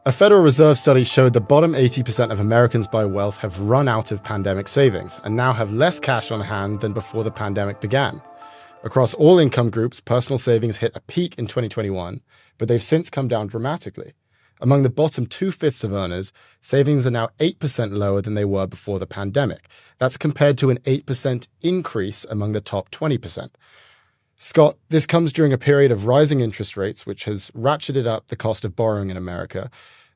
A Federal Reserve study showed the bottom 80% of Americans by wealth have run out of pandemic savings and now have less cash on hand than before the pandemic began. Across all income groups, personal savings hit a peak in 2021, but they've since come down dramatically. Among the bottom 2/5 of earners, savings are now 8% lower than they were before the pandemic. That's compared to an 8% increase among the top 20%. Scott, this comes during a period of rising interest rates, which has ratcheted up the cost of borrowing in America.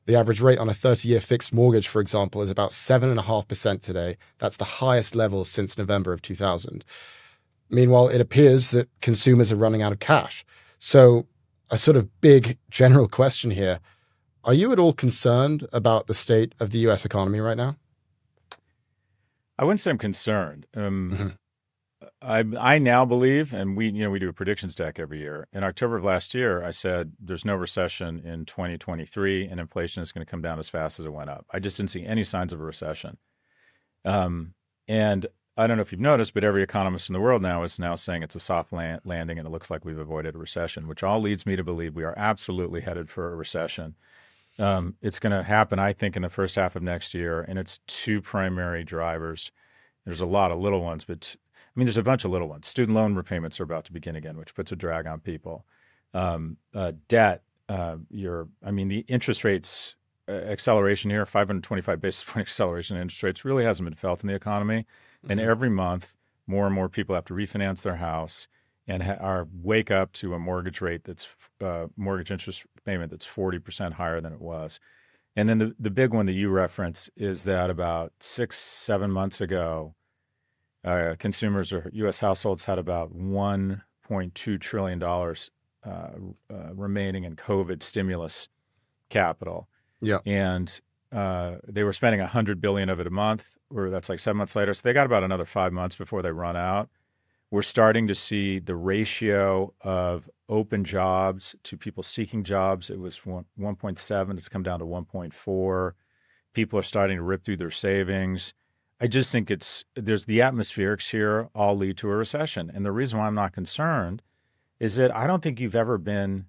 The average rate on a 30-year fixed mortgage, for example, is about 7.5% today. That's the highest level since November of 2000. Meanwhile, it appears that consumers are running out of cash. So a sort of big general question here. Are you at all concerned about the state of the U.S. economy right now? I wouldn't say I'm concerned. Mhm. I now believe, and we do a predictions deck every year. In October of last year, I said there's no recession in 2023, and inflation is going to come down as fast as it went up. I just didn't see any signs of a recession. And I don't know if you've noticed, but every economist in the world now is now saying it's a soft landing, and it looks like we've avoided a recession, which all leads me to believe we are absolutely headed for a recession. It's going to happen, I think, in the first half of next year, and it's two primary drivers. There's a lot of little ones, but there's a bunch of little ones. Student loan repayments are about to begin again, which puts a drag on people. Debt, the interest rates acceleration here, 525 basis point acceleration in interest rates really hasn't been felt in the economy. And every month, more and more people have to refinance their house and wake up to a mortgage rate that's mortgage interest payment that's 40% higher than it was. And then the big one that you reference is that about 6-7 months ago, consumers or U.S. households had about $1.2 trillion remaining in COVID stimulus capital. Yeah. And they were spending $100 billion of it a month, or that's like 7 months later. So they got about another 5 months before they run out. We're starting to see the ratio of open jobs to people seeking jobs. It was 1.7. It's come down to 1.4. People are starting to rip through their savings. I just think there's the atmospherics here all lead to a recession. And the reason why I'm not concerned is that I don't think you've ever been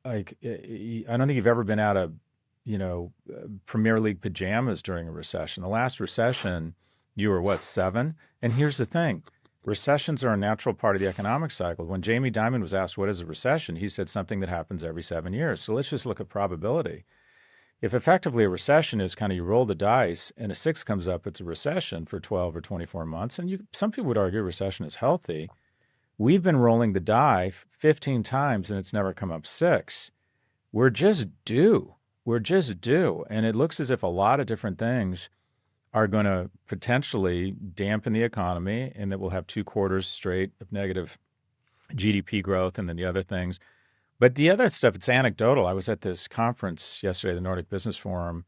out of, Premier League pajamas during a recession. The last recession, you were 7? And here's the thing. Recessions are a natural part of the economic cycle. When Jamie Dimon was asked what is a recession, he said something that happens every 7 years. So let's just look at probability. If effectively a recession is kind of you roll the dice and a 6 comes up, it's a recession for 12 or 24 months. And some people would argue a recession is healthy. We've been rolling the die 15 times and it's never come up 6. We're just due. And it looks as if a lot of different things are going to potentially dampen the economy and that we'll have 2 quarters straight of negative GDP growth and then the other things. But the other stuff, it's anecdotal. I was at this conference yesterday, the Nordic Business Forum.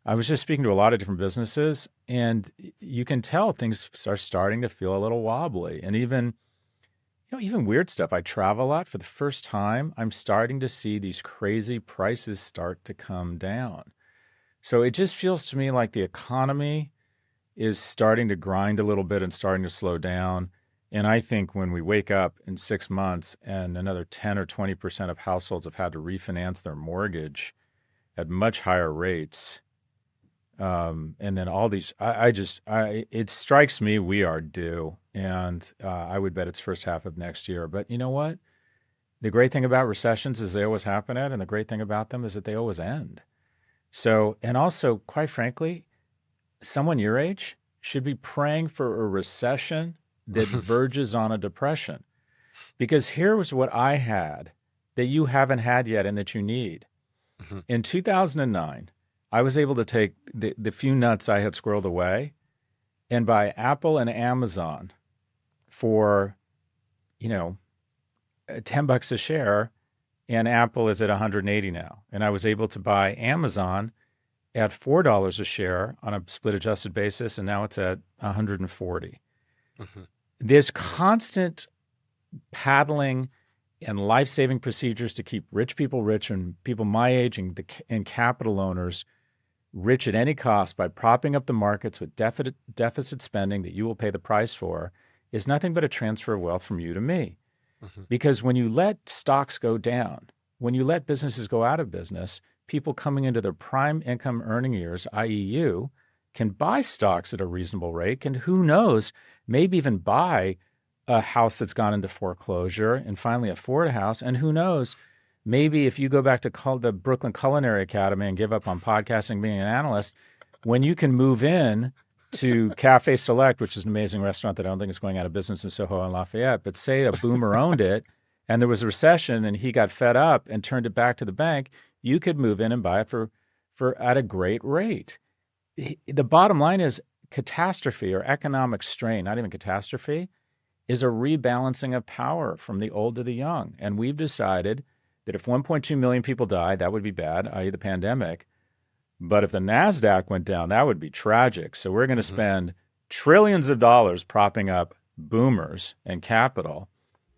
I was just speaking to a lot of different businesses, and you can tell things are starting to feel a little wobbly. And even weird stuff. I travel a lot. For the first time, I'm starting to see these crazy prices start to come down. So it just feels to me like the economy is starting to grind a little bit and starting to slow down. And I think when we wake up in 6 months and another 10 or 20% of households have had to refinance their mortgage at much higher rates, and then all these, it strikes me we are due. And I would bet it's first half of next year. But you know what? The great thing about recessions is they always happen and the great thing about them is that they always end. So, and also, quite frankly, someone your age should be praying for a recession that verges on a depression. Because here was what I had that you haven't had yet and that you need. In 2009, I was able to take the few nuts I had squirreled away and buy Apple and Amazon for, $10 a share, and Apple is at 180 now. And I was able to buy Amazon at $4 a share on a split adjusted basis, and now it's at 140. There's constant paddling and life-saving procedures to keep rich people rich and people my age and capital owners rich at any cost by propping up the markets with deficit spending that you will pay the price for is nothing but a transfer of wealth from you to me. Because when you let stocks go down, when you let businesses go out of business, people coming into their prime income earning years, i.e. you, can buy stocks at a reasonable rate, and who knows, maybe even buy a house that's gone into foreclosure and finally afford a house. And who knows, maybe if you go back to the Brooklyn Culinary Academy and give up on podcasting, being an analyst, when you can move in to Cafe Select, which is an amazing restaurant that I don't think is going out of business in Soho and Lafayette, but say a boomer owned it and there was a recession and he got fed up and turned it back to the bank, you could move in and buy it for at a great rate. The bottom line is catastrophe or economic strain, not even catastrophe, is a rebalancing of power from the old to the young. And we've decided that if 1.2 million people die, that would be bad, i.e. the pandemic. But if the NASDAQ went down, that would be tragic. So we're going to spend trillions of dollars propping up boomers and capital.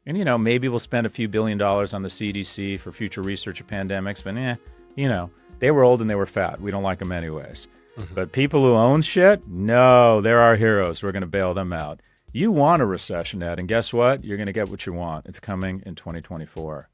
And, maybe we'll spend a few $1 billion on the CDC for future research of pandemics. But, they were old and they were fat. We don't like them anyways. But people who own shit, no, they're our heroes. We're going to bail them out. You want a recession, Ed, and guess what? You're going to get what you want. It's coming in 2024.